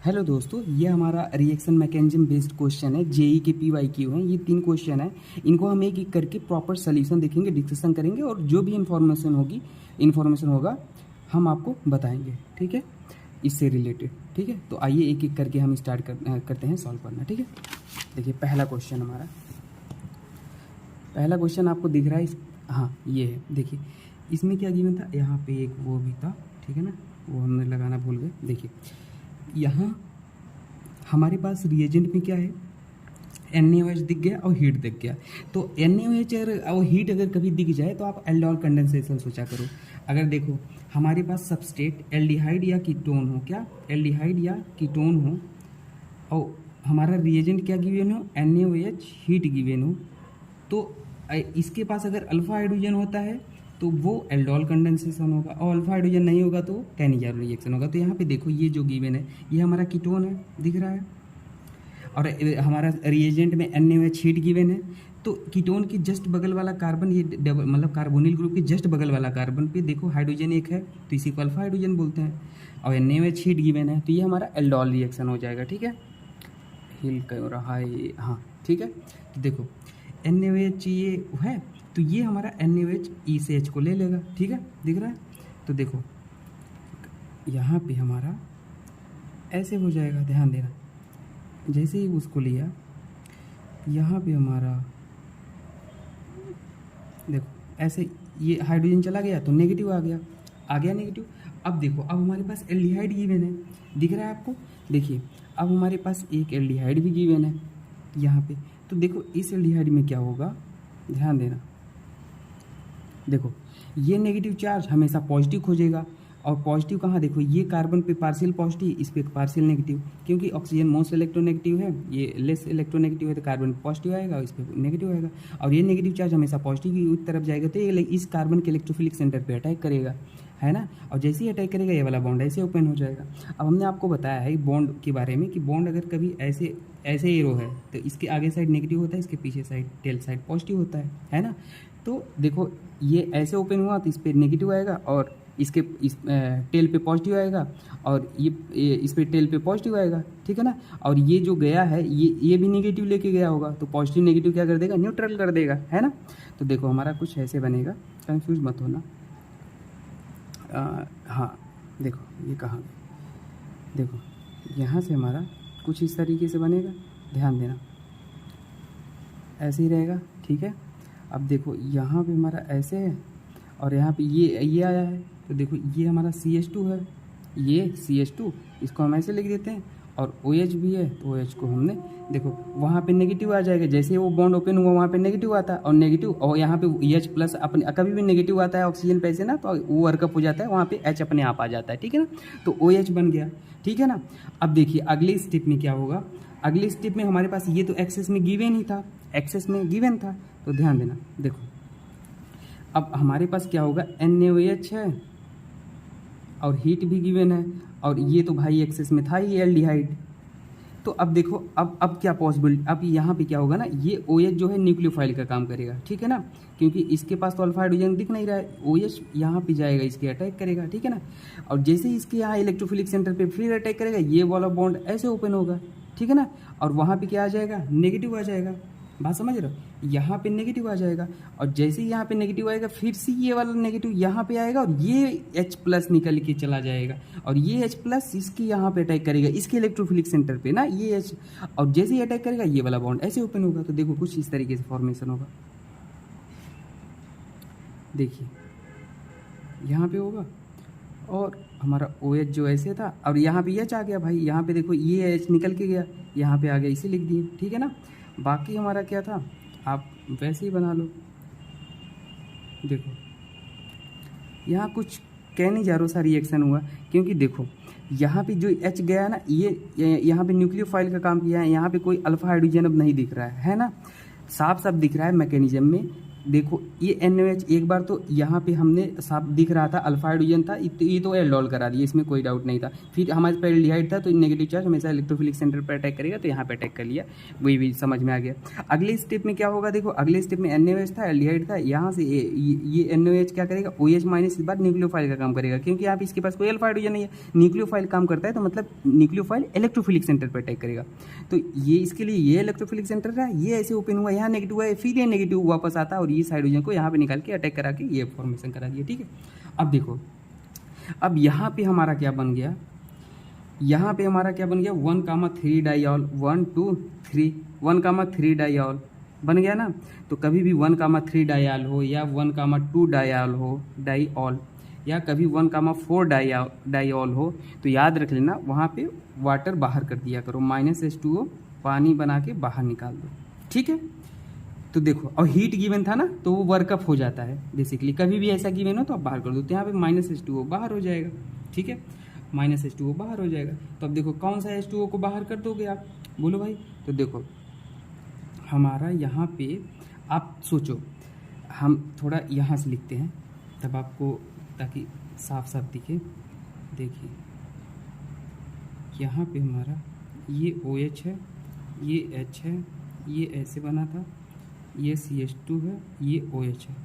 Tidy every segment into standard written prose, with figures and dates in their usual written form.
Hello दोस्तों, ये हमारा रिएक्शन मैकेनिज्म बेस्ड क्वेश्चन है। जेई के PYQ हैं। ये 3 क्वेश्चन है। इनको हम एक एक करके प्रॉपर सोल्यूशन देखेंगे, डिस्कशन करेंगे और जो भी इन्फॉर्मेशन होगा हम आपको बताएंगे। ठीक है, इससे रिलेटेड। ठीक है, तो आइए एक एक करके हम स्टार्ट करते हैं सॉल्व करना। ठीक है, देखिए पहला क्वेश्चन आपको दिख रहा है। हाँ, ये है। देखिए इसमें क्या गिवन था, यहाँ पे एक वो भी था। ठीक है ना, वो हमने लगाना भूल गए। देखिए यहाँ हमारे पास रिएजेंट में क्या है, NaOH दिख गया और हीट दिख गया। तो NaOH और हीट अगर कभी दिख जाए तो आप एल्डोल कंडेंसेशन सोचा करो। अगर देखो हमारे पास सबस्ट्रेट एल्डिहाइड या कीटोन हो, क्या एल्डिहाइड या कीटोन हो, और हमारा रिएजेंट क्या गिवन हो, NaOH हीट गिवन हो, तो इसके पास अगर अल्फा हाइड्रोजन होता है तो वो एल्डोल कंडेंसेशन होगा, और अल्फा हाइड्रोजन नहीं होगा तो कैनिजार रिएक्शन होगा। तो यहाँ पे देखो ये जो गिवन है ये हमारा कीटोन है, दिख रहा है, और हमारा रिएजेंट में NaOH हीट गिवन है। तो कीटोन के जस्ट बगल वाला कार्बन, ये मतलब कार्बोनिल ग्रुप के जस्ट बगल वाला कार्बन पे देखो हाइड्रोजन एक है, तो इसी को अल्फा हाइड्रोजन बोलते हैं, और NaOH हीट गिवन है, तो ये हमारा एल्डोल रिएक्शन हो जाएगा। ठीक है, हिल कर रहा है, हाँ ठीक है। तो देखो NaOH ये है, तो ये हमारा NaOH E से H को ले लेगा। ठीक है, दिख रहा है। तो देखो यहाँ पे हमारा ऐसे हो जाएगा, ध्यान देना। जैसे ही उसको लिया, यहाँ पे हमारा देखो ऐसे ये हाइड्रोजन चला गया तो नेगेटिव आ गया नेगेटिव। अब देखो, अब हमारे पास एल्डिहाइड गिवन है, दिख रहा है आपको। देखिए अब हमारे पास एक एल्डिहाइड भी गिवन है यहाँ पे। तो देखो इस एल्डिहाइड में क्या होगा, ध्यान देना। देखो ये नेगेटिव चार्ज हमेशा पॉजिटिव खोजेगा, और पॉजिटिव कहाँ, देखो ये कार्बन पे पार्शियल पॉजिटिव, इस पे पार्शियल नेगेटिव, क्योंकि ऑक्सीजन मोस्ट इलेक्ट्रोनेगेटिव है, ये लेस इलेक्ट्रोनेगेटिव है, तो कार्बन पॉजिटिव आएगा और इस पे नेगेटिव आएगा। और ये नेगेटिव चार्ज हमेशा पॉजिटिव की तरफ जाएगा, तो ये इस कार्बन के इलेक्ट्रोफिलिक सेंटर पे अटैक करेगा, है ना। और जैसे ही अटैक करेगा ये वाला बॉन्ड ऐसे ओपन हो जाएगा। अब हमने आपको बताया है बॉन्ड के बारे में कि बॉन्ड अगर कभी ऐसे एरो है तो इसके आगे साइड नेगेटिव होता है, इसके पीछे साइड टेल साइड पॉजिटिव होता है ना। तो देखो ये ऐसे ओपन हुआ तो इस पर नेगेटिव आएगा, और इस टेल पे पॉजिटिव आएगा, और ये इस पे टेल पे पॉजिटिव आएगा। ठीक है ना। और ये जो गया है ये भी नेगेटिव लेके गया होगा, तो पॉजिटिव नेगेटिव क्या कर देगा, न्यूट्रल कर देगा, है ना। तो देखो हमारा कुछ ऐसे बनेगा, कंफ्यूज मत होना। हाँ देखो ये कहाँ, देखो यहाँ से हमारा कुछ इस तरीके से बनेगा, ध्यान देना, ऐसे ही रहेगा। ठीक है, अब देखो यहाँ पे हमारा ऐसे है, और यहाँ पे ये आया है, तो देखो ये हमारा CH2 है, ये CH2, इसको हम ऐसे लिख देते हैं, और OH भी है, तो OH को हमने देखो वहाँ पे नेगेटिव आ जाएगा। जैसे वो बॉन्ड ओपन हुआ वहाँ पे नेगेटिव आता है, और नेगेटिव, और यहाँ पे H प्लस अपने कभी भी नेगेटिव आता है ऑक्सीजन पे ऐसे ना, तो वो वर्कअप हो जाता है, वहाँ पे H अपने आप आ जाता है। ठीक है ना, तो OH बन गया। ठीक है ना। अब देखिए अगले स्टेप में क्या होगा, अगले स्टेप में हमारे पास ये तो एक्सेस में गिवन था, तो ध्यान देना। देखो अब हमारे पास क्या होगा, NaOH है और हीट भी गिवन है, और ये तो भाई एक्सेस में था ये एल्डिहाइड। तो अब देखो अब क्या पॉसिबिलिटी, अब यहाँ पे क्या होगा ना, ये OH जो है न्यूक्लियोफाइल का काम करेगा। ठीक है ना, क्योंकि इसके पास तो अल्फा हाइड्रोजन दिख नहीं रहा है, OH यहाँ पे जाएगा, इसके अटैक करेगा। ठीक है ना, और जैसे ही इसके यहाँ इलेक्ट्रोफिलिक सेंटर पे फिर अटैक करेगा, ये वाला बॉन्ड ऐसे ओपन होगा। ठीक है ना, और वहाँ पे क्या आ जाएगा, नेगेटिव आ जाएगा। बात समझ रहे हो, यहाँ पे नेगेटिव आ जाएगा, और जैसे ही यहाँ पे नेगेटिव आएगा फिर से ये वाला नेगेटिव यहाँ पे आएगा, और ये H प्लस निकल के चला जाएगा, और ये H प्लस इसकी यहाँ पे अटैक करेगा, इसके इलेक्ट्रोफिलिक सेंटर पे ना ये H, और जैसे ही अटैक करेगा ये वाला बॉन्ड ऐसे ओपन होगा। तो देखो कुछ इस तरीके से फॉर्मेशन होगा, देखिए यहाँ पे होगा, और हमारा OH जो ऐसे था, और यहाँ पे H आ गया भाई, यहाँ पे देखो ये H निकल के गया, यहाँ पे आ गया, इसे लिख दिए। ठीक है ना, बाकी हमारा क्या था आप वैसे ही बना लो। देखो यहाँ कुछ कहने जा रहा सा रिएक्शन हुआ, क्योंकि देखो यहाँ पे जो H गया ना, ये यहाँ पे न्यूक्लियोफाइल का काम किया है, यहाँ पे कोई अल्फा हाइड्रोजन अब नहीं दिख रहा है ना, साफ साफ दिख रहा है मैकेनिज्म में देखो ये NaOH एक बार तो यहाँ पे हमने साफ दिख रहा था अल्फा हाइड्रोजन था, ये तो एल्डोल करा दिया, इसमें कोई डाउट नहीं था। फिर हमारे पास एल्डिहाइड था, तो नेगेटिव चार्ज हमेशा इलेक्ट्रोफिलिक सेंटर पर अटैक करेगा, तो यहाँ पे अटैक कर लिया, वही भी समझ में आ गया। अगले स्टेप में क्या होगा, देखो अगले स्टेप में NaOH था, एल्डिहाइड था, यहाँ से ये NaOH क्या करेगा, OH माइनस इस बार न्यूक्लियोफाइल का काम करेगा, क्योंकि यहाँ पे इसके पास कोई अल्फा हाइड्रोजन नहीं है, न्यूक्लियोफाइल काम करता है, तो मतलब न्यूक्लियोफाइल इलेक्ट्रोफिलिक सेंटर पर अटैक करेगा। तो ये इसके लिए ये इलेक्ट्रोफिलिक सेंटर रहा, ये ऐसे ओपन हुआ, यहाँ नेगेटिव है, फिर ये नेगेटिव वापस आता है और ये हाइड्रोजन को यहाँ पे निकाल के अटैक करा के ये फॉर्मेशन करा दिया। ठीक है, अब देखो अब यहाँ पे हमारा क्या बन गया, यहाँ पे हमारा क्या बन गया 1,3 डाइऑल, 1 2 3 1,3 डाइऑल बन गया ना। तो कभी भी 1,3 डाइऑल हो या 1,2 डाइऑल हो, डाइऑल, या कभी 1,4 डाइऑल हो, तो याद रख लेना वहाँ पे वाटर बाहर कर दिया करो, -H2O पानी बना के बाहर निकाल दो। ठीक है, तो देखो और हीट गिवन था ना, तो वो वर्कअप हो जाता है बेसिकली, कभी भी ऐसा गिवन हो तो आप बाहर कर दो, तो यहाँ पे -H2O बाहर हो जाएगा। ठीक है, -H2O बाहर हो जाएगा। तो अब देखो कौन सा H2O को बाहर कर दोगे आप, बोलो भाई। तो देखो हमारा यहाँ पे आप सोचो, हम थोड़ा यहाँ से लिखते हैं तब आपको, ताकि साफ साफ दिखे। देखिए यहाँ पे हमारा ये OH है, ये H है, ये ऐसे बना था, ये CH2 है, ये OH है।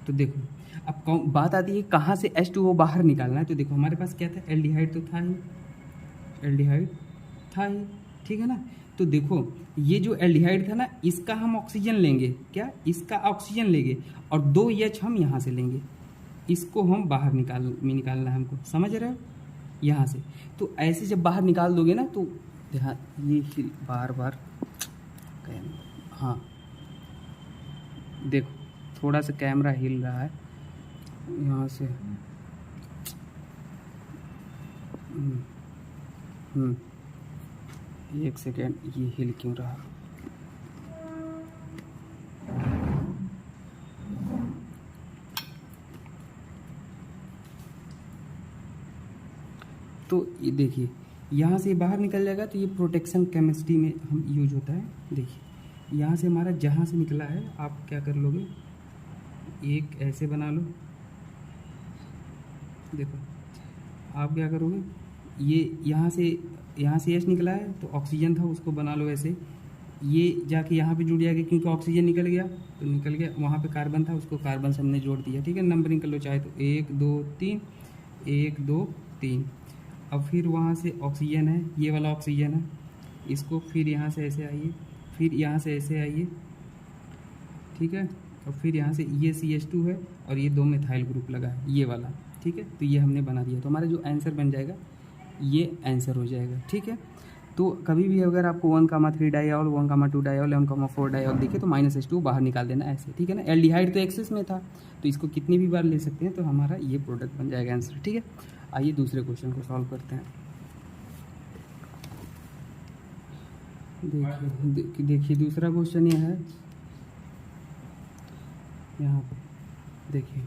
तो देखो अब बात आती है कहाँ से H2O बाहर निकालना है। तो देखो हमारे पास क्या था, एल्डिहाइड तो था ही, एल्डिहाइड था ही, ठीक है ना। तो देखो ये जो एल्डिहाइड था ना, इसका हम ऑक्सीजन लेंगे, क्या इसका ऑक्सीजन लेंगे, और 2 H हम यहाँ से लेंगे, इसको हम बाहर निकालना है हमको, समझ रहे हो, यहाँ से। तो ऐसे जब बाहर निकाल दोगे ना, तो ध्यान ये बार बार, हाँ देखो थोड़ा सा कैमरा हिल रहा है यहाँ से, एक सेकेंड, ये हिल क्यों रहा। तो ये देखिए यहाँ से बाहर निकल जाएगा, तो ये प्रोटेक्शन केमिस्ट्री में हम यूज होता है। देखिए यहाँ से हमारा जहाँ से निकला है, आप क्या कर लोगे, एक ऐसे बना लो। देखो आप क्या करोगे, ये यहाँ से H निकला है, तो ऑक्सीजन था, उसको बना लो ऐसे, ये जाके यहाँ पे जुड़ जाएगा, क्योंकि ऑक्सीजन निकल गया तो निकल गया, वहाँ पे कार्बन था, उसको कार्बन से हमने जोड़ दिया। ठीक है, नंबरिंग कर लो चाहे तो 1 2 3 1 2 3। अब फिर वहाँ से ऑक्सीजन है, ये वाला ऑक्सीजन है, इसको फिर यहाँ से ऐसे आइए, फिर यहाँ से ऐसे आइए, ठीक है, और फिर यहाँ से ये CH2 है और ये 2 मिथाइल ग्रुप लगा है, ये वाला। ठीक है, तो ये हमने बना दिया, तो हमारा जो आंसर बन जाएगा ये आंसर हो जाएगा। ठीक है, तो कभी भी अगर आपको 1,3 डाइऑल, 1,2 डाइऑल, 1,4 डाइऑल दिखे तो -H2 बाहर निकाल देना ऐसे। ठीक है ना, एल्डिहाइड तो एक्सेस में था, तो इसको कितनी भी बार ले सकते हैं, तो हमारा ये प्रोडक्ट बन जाएगा आंसर। ठीक है, आइए दूसरे क्वेश्चन को सॉल्व करते हैं। देखिए दूसरा क्वेश्चन ये है, यहाँ पे देखिए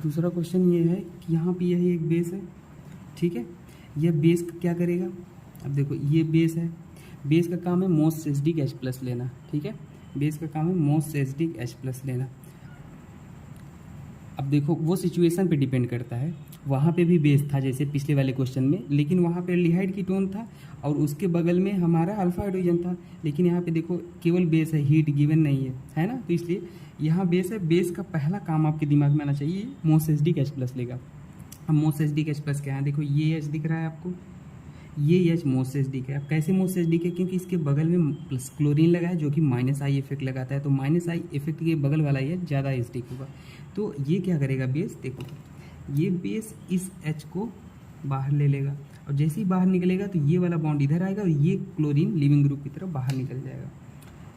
दूसरा क्वेश्चन ये है कि यहाँ पे यही एक बेस है। ठीक है, यह बेस क्या करेगा, अब देखो ये बेस है, बेस का काम है मोस्ट एसिडिक H+ लेना। ठीक है, बेस का काम है मोस्ट एसिडिक H+ लेना। अब देखो वो सिचुएशन पे डिपेंड करता है, वहाँ पे भी बेस था जैसे पिछले वाले क्वेश्चन में, लेकिन वहाँ पे एल्डिहाइड की टोन था और उसके बगल में हमारा अल्फा हाइड्रोजन था, लेकिन यहाँ पे देखो केवल बेस है, हीट गिवन नहीं है ना, तो इसलिए यहाँ बेस है। बेस का पहला काम आपके दिमाग में आना चाहिए, मोस्ट एसिडिक H+ लेगा। अब मोस्ट एसिडिक H+ क्या है, देखो ये H दिख रहा है आपको, ये H मोस्ट एसिडिक है। अब कैसे मोस्ट एसिडिक है, क्योंकि इसके बगल में प्लस क्लोरीन लगा है जो कि -I इफेक्ट लगाता है, तो -I इफेक्ट के बगल वाला ये ज़्यादा एसिडिक होगा। तो ये क्या करेगा बेस, देखो ये बेस इस H को बाहर ले लेगा, और जैसे ही बाहर निकलेगा तो ये वाला बॉन्ड इधर आएगा और ये क्लोरीन लिविंग ग्रुप की तरफ बाहर निकल जाएगा।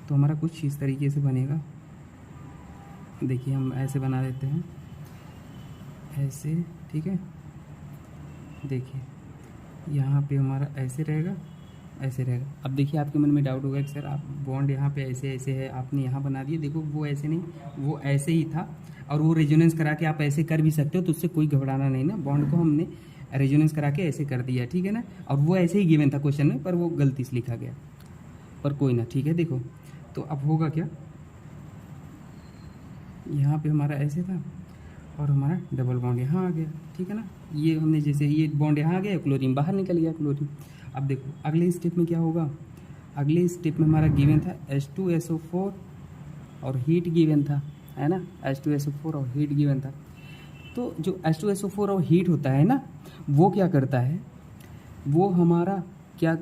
तो हमारा कुछ इस तरीके से बनेगा। देखिए हम ऐसे बना देते हैं, ऐसे। ठीक है, देखिए यहाँ पे हमारा ऐसे रहेगा, ऐसे रहेगा। अब देखिए आपके मन में डाउट होगा कि सर आप बॉन्ड यहाँ पे ऐसे ऐसे है, आपने यहाँ बना दिए। देखो वो ऐसे नहीं, वो ऐसे ही था, और वो रेजोनेंस करा के आप ऐसे कर भी सकते हो, तो उससे कोई घबराना नहीं ना, बॉन्ड को हमने रेजोनेंस करा के ऐसे कर दिया। ठीक है ना, और वो ऐसे ही गिवन था क्वेश्चन में, पर वो गलती से लिखा गया, पर कोई ना। ठीक है, देखो तो अब होगा क्या, यहाँ पे हमारा ऐसे था और हमारा डबल बॉन्ड यहाँ आ गया, ठीक है ना। ये हमने जैसे ये बॉन्ड यहाँ आ गया, क्लोरीन बाहर निकल गया क्लोरीन। अब देखो अगले स्टेप में क्या होगा, अगले स्टेप में हमारा गिवन था H2SO4 और हीट गिवन था, है ना, H2SO4 और हीट गिवन था। तो जो H2SO4 और हीट होता है ना, वो क्या करता है, वो हमारा क्या,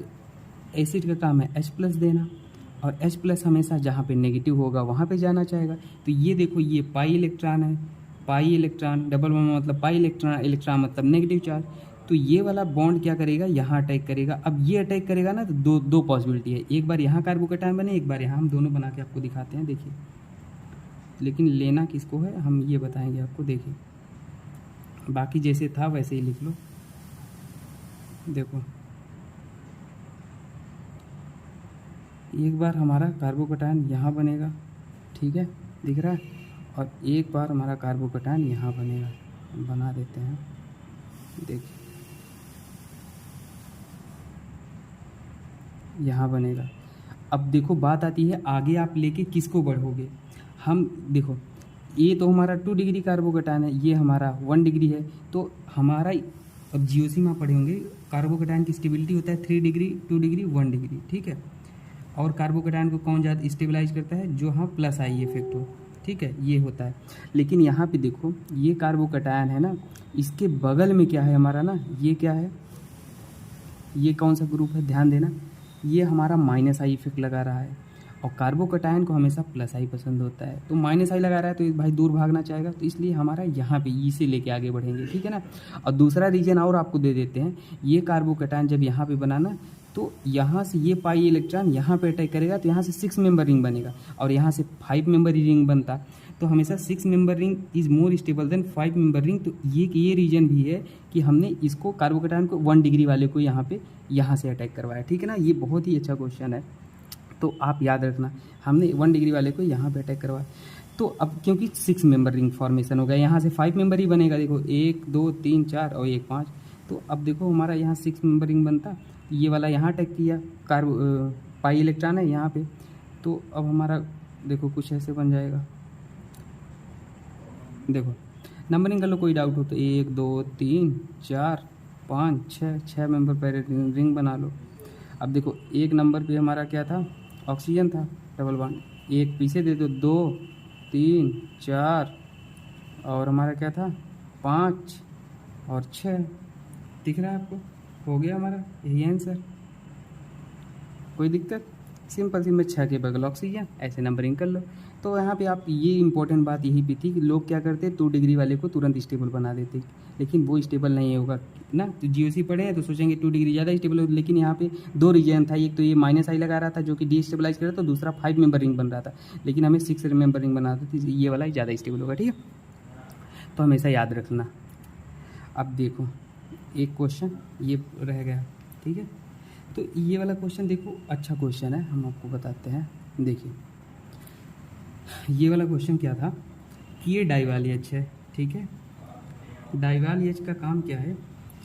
एसिड का काम है H+ देना, और H+ हमेशा जहाँ पे नेगेटिव होगा वहाँ पे जाना चाहेगा। तो ये देखो ये पाई इलेक्ट्रॉन है, पाई इलेक्ट्रॉन, डबल बॉन्ड मतलब पाई इलेक्ट्रॉन, इलेक्ट्रॉन मतलब नेगेटिव चार्ज। तो ये वाला बॉन्ड क्या करेगा, यहाँ अटैक करेगा। अब ये अटैक करेगा ना, तो दो पॉसिबिलिटी है, एक बार यहाँ कार्बोकैटायन बने, एक बार यहाँ। हम दोनों बना के आपको दिखाते हैं, देखिए। लेकिन लेना किसको है हम ये बताएंगे आपको, देखिए। बाकी जैसे था वैसे ही लिख लो। देखो एक बार हमारा कार्बोकैटायन यहाँ बनेगा, ठीक है, दिख रहा है, और एक बार हमारा कार्बोकैटायन यहाँ बनेगा। बना देते हैं, देखिए यहाँ बनेगा। अब देखो बात आती है आगे आप लेके किसको बढ़ोगे। हम देखो ये तो हमारा 2 डिग्री कार्बोकैटायन है, ये हमारा 1 डिग्री है। तो हमारा अब जीओसी में पढ़े होंगे, कार्बोकैटायन की स्टेबिलिटी होता है 3 डिग्री, 2 डिग्री, 1 डिग्री, ठीक है। और कार्बोकैटायन को कौन ज़्यादा स्टेबलाइज करता है, जो हाँ प्लस आई इफेक्ट हो, ठीक है, ये होता है। लेकिन यहाँ पे देखो ये कार्बोकैटायन है ना, इसके बगल में क्या है हमारा ना, ये क्या है, ये कौन सा ग्रुप है, ध्यान देना, ये हमारा माइनस आई इफेक्ट लगा रहा है। और कार्बोकैटायन को हमेशा प्लस आई पसंद होता है, तो माइनस आई लगा रहा है तो भाई दूर भागना चाहेगा। तो इसलिए हमारा यहाँ पे ई से लेके आगे बढ़ेंगे, ठीक है ना। और दूसरा रीजन और आपको दे देते हैं, ये कार्बोकैटायन जब यहाँ पे बनाना, तो यहाँ से ये पाई इलेक्ट्रॉन यहाँ पे अटैक करेगा, तो यहाँ से 6 मेंबर रिंग बनेगा, और यहाँ से 5 मेंबर रिंग बनता। तो हमेशा 6 member ring is more stable then 5 member ring. तो ये रीजन भी है कि हमने इसको कार्बोकैटायन को 1 डिग्री वाले को यहाँ पे यहाँ से अटैक करवाया, ठीक है ना। ये बहुत ही अच्छा क्वेश्चन है, तो आप याद रखना, हमने 1 डिग्री वाले को यहाँ पे अटैक करवाया। तो अब क्योंकि 6 मेंबर रिंग फॉर्मेशन हो गया, यहाँ से 5 मेंबर ही बनेगा, देखो 1 2 3 4 और 1 5। तो अब देखो हमारा यहाँ 6 मेंबर रिंग बनता, ये वाला यहाँ अटैक किया, पाई इलेक्ट्रॉन है यहाँ पे। तो अब हमारा देखो कुछ ऐसे बन जाएगा, देखो नंबरिंग कर लो, कोई डाउट हो तो 1 2 3 4 5 6 मेंबर पर रिंग बना लो। अब देखो एक नंबर पे हमारा क्या था, ऑक्सीजन था, डबल बॉन्ड। एक पीछे दे दो, 2 3 4 और हमारा क्या था, 5 और 6। दिख रहा है आपको, हो गया हमारा यही आंसर। कोई दिक्कत, सिंपल सी में 6 के बगल ऑक्सीजन, ऐसे नंबरिंग कर लो। तो यहाँ पे आप ये इंपॉर्टेंट बात यही भी थी कि लोग क्या करते, 2 डिग्री वाले को तुरंत स्टेबल बना देते, लेकिन वो स्टेबल नहीं होगा ना। तो जीओसी पढ़े हैं तो सोचेंगे 2 डिग्री ज़्यादा स्टेबल होगा, लेकिन यहाँ पे 2 रीजन था, एक तो ये माइनस आई लगा रहा था जो कि डीस्टेबलाइज कर रहा था, दूसरा 5 मेंबर रिंग बन रहा था, लेकिन हमें 6 मेंबर रिंग बनाता था, ये वाला ज़्यादा स्टेबल होगा, ठीक है। तो हमेशा याद रखना। अब देखो एक क्वेश्चन ये रह गया, ठीक है। तो ये वाला क्वेश्चन देखो अच्छा क्वेश्चन है, हम आपको बताते हैं। देखिए ये वाला क्वेश्चन क्या था कि ये डाइवाल एच है, ठीक है। डाइवाल एच का काम क्या है,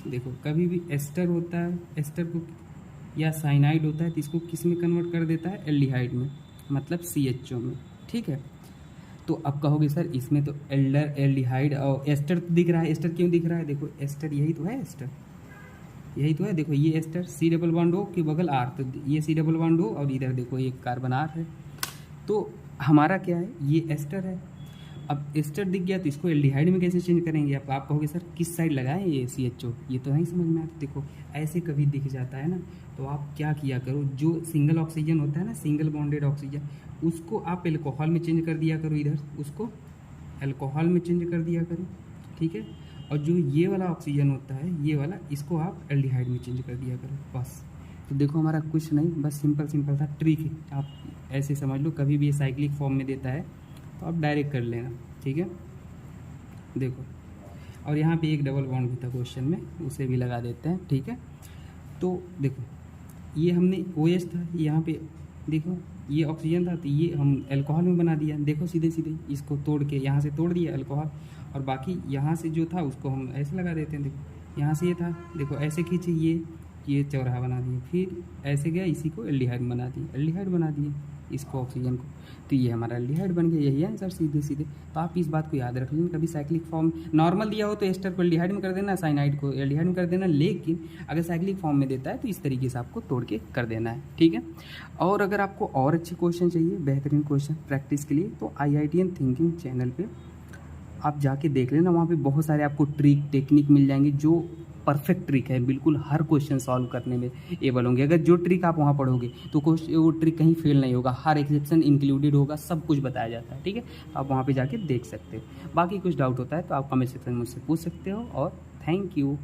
देखो कभी भी एस्टर होता है, एस्टर को या साइनाइड होता है तो इसको किस में कन्वर्ट कर देता है, एल्डिहाइड में, मतलब CHO में, ठीक है। तो अब कहोगे सर इसमें तो एल्डिहाइड और एस्टर दिख रहा है, एस्टर क्यों दिख रहा है, देखो एस्टर यही तो है, एस्टर यही तो है। देखो ये ester C double bond O के बगल R, तो ये C डबल बॉन्ड O और इधर देखो एक कार्बन R है। तो हमारा क्या है, ये एस्टर है। अब एस्टर दिख गया तो इसको एल्डिहाइड में कैसे चेंज करेंगे। आप कहोगे सर किस साइड लगाएं ये CHO, ये तो नहीं समझ में आता। देखो ऐसे कभी दिख जाता है ना, तो आप क्या किया करो, जो सिंगल ऑक्सीजन होता है ना, सिंगल बॉन्डेड ऑक्सीजन, उसको आप एल्कोहल में चेंज कर दिया करो, इधर उसको एल्कोहल में चेंज कर दिया करो, ठीक है। और जो ये वाला ऑक्सीजन होता है, ये वाला, इसको आप एल्डिहाइड में चेंज कर दिया करो, बस। तो देखो हमारा कुछ नहीं, बस सिंपल था, ट्रिक है, आप ऐसे समझ लो। कभी भी ये साइक्लिक फॉर्म में देता है तो आप डायरेक्ट कर लेना, ठीक है। देखो और यहाँ पे एक डबल बॉन्ड भी था क्वेश्चन में, उसे भी लगा देते हैं, ठीक है। तो देखो ये हमने OH था, यहाँ पे देखो ये ऑक्सीजन था, तो ये हम एल्कोहल में बना दिया। देखो सीधे इसको तोड़ के यहाँ से तोड़ दिया एल्कोहल, और बाकी यहाँ से जो था उसको हम ऐसे लगा देते हैं। देखो यहाँ से ये था, देखो ऐसे खींचे, ये चौराहा बना दिए, फिर ऐसे गया, इसी को एल्डिहाइड बना दिए, एल्डिहाइड बना दिए, इसको ऑक्सीजन को, तो ये हमारा एल्डिहाइड बन गया। यही आंसर सीधे सीधे। तो आप इस बात को याद रख लेना, कभी साइक्लिक फॉर्म नॉर्मल दिया हो तो एस्टर को एल्डिहाइड में कर देना, साइनाइड को एल्डिहाइड में कर देना, लेकिन अगर साइक्लिक फॉर्म में देता है तो इस तरीके से आपको तोड़ के कर देना है, ठीक है। और अगर आपको और अच्छे क्वेश्चन चाहिए, बेहतरीन क्वेश्चन प्रैक्टिस के लिए, तो IITian थिंकिंग चैनल पे आप जाके देख लेना। वहाँ पे बहुत सारे आपको ट्रिक टेक्निक मिल जाएंगे जो परफेक्ट ट्रिक है, बिल्कुल हर क्वेश्चन सॉल्व करने में एबल होंगे। अगर जो ट्रिक आप वहाँ पढ़ोगे तो वो ट्रिक कहीं फेल नहीं होगा, हर एक्सेप्शन इंक्लूडेड होगा, सब कुछ बताया जाता है, ठीक है। आप वहाँ पे जाके देख सकते हो। बाकी कुछ डाउट होता है तो आप कमेंट सेक्शन में मुझसे पूछ सकते हो। और थैंक यू।